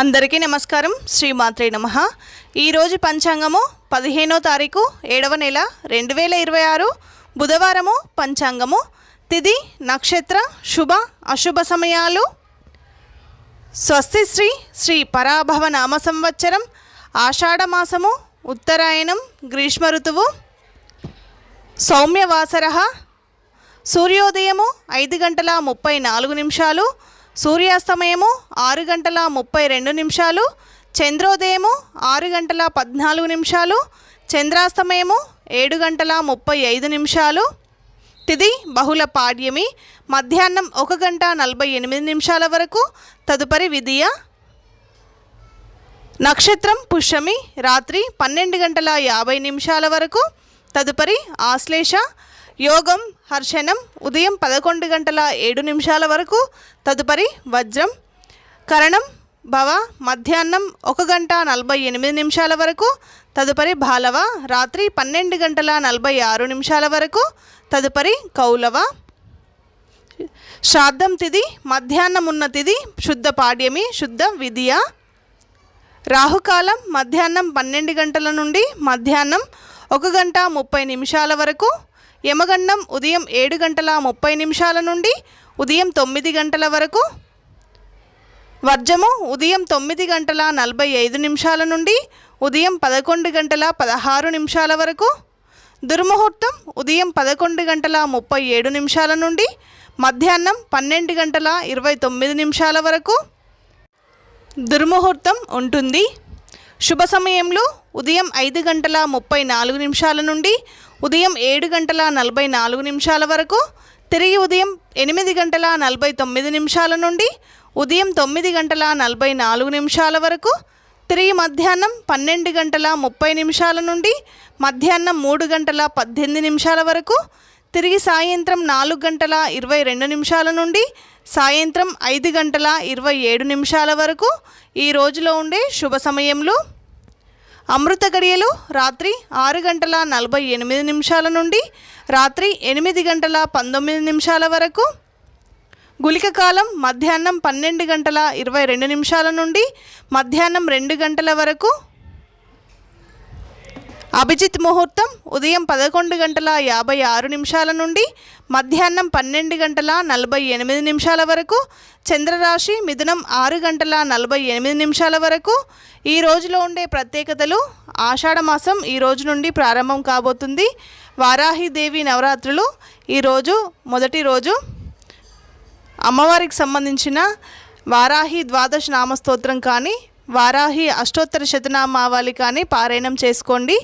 అందరికీ నమస్కారం. శ్రీమాత్రే నమః. ఈరోజు పంచాంగము 15వ తారీఖు 7వ నెల 2026 బుధవారము. పంచాంగము తిథి నక్షత్ర శుభ అశుభ సమయాలు. స్వస్తి శ్రీ శ్రీ పరాభవ నామ సంవత్సరం ఆషాఢమాసము ఉత్తరాయణం గ్రీష్మ ఋతువు సౌమ్యవాసర. సూర్యోదయము 5:34, సూర్యాస్తమయము 6:32, చంద్రోదయము 6:14, చంద్రాస్తమయము 7:35. తిథి బహుళ పాడ్యమి మధ్యాహ్నం 1:48 వరకు, తదుపరి విధియ. నక్షత్రం పుష్యమి రాత్రి 12:50 వరకు, తదుపరి ఆశ్లేష. యోగం హర్షణం ఉదయం 11:07 వరకు, తదుపరి వజ్రం. కరణం భవ మధ్యాహ్నం 1:48 వరకు, తదుపరి బాలవ రాత్రి 12:46 వరకు, తదుపరి కౌలవ. శ్రాద్ధం తిథి మధ్యాహ్నం ఉన్న తిథి శుద్ధ పాడ్యమి శుద్ధ విధియ. రాహుకాలం మధ్యాహ్నం 12 గంటల నుండి మధ్యాహ్నం 1:30 వరకు, యమగండం ఉదయం 7:30 నుండి ఉదయం 9 గంటల వరకు, వర్జము ఉదయం 9:45 నుండి ఉదయం 11:16 వరకు, దుర్ముహూర్తం ఉదయం 11:37 నుండి మధ్యాహ్నం 12:29 వరకు దుర్ముహూర్తం ఉంటుంది. శుభ సమయంలో ఉదయం 5:34 నుండి ఉదయం 7:44 వరకు, తిరిగి ఉదయం 8:49 నుండి ఉదయం 9:44 వరకు, తిరిగి మధ్యాహ్నం 12:30 నుండి మధ్యాహ్నం 3:18 వరకు, తిరిగి సాయంత్రం 4:22 నుండి సాయంత్రం 5:27 వరకు ఈ రోజులో ఉండే శుభ సమయంలో. అమృత గడియలు రాత్రి 6:48 నుండి రాత్రి 8:19 వరకు, గుళిక కాలం మధ్యాహ్నం 12:22 నుండి మధ్యాహ్నం 2 గంటల వరకు, అభిజిత్ ముహూర్తం ఉదయం 11:56 నుండి మధ్యాహ్నం 12:48 వరకు, చంద్రరాశి మిథునం 6:48 వరకు. ఈ రోజులో ఉండే ప్రత్యేకతలు: ఆషాఢమాసం ఈ రోజు నుండి ప్రారంభం కాబోతుంది. వారాహిదేవి నవరాత్రులు ఈరోజు మొదటి రోజు. అమ్మవారికి సంబంధించిన వారాహి ద్వాదశ నామస్తోత్రం కానీ వారాహి అష్టోత్తర శతనామావళి కానీ పారాయణం చేసుకోండి.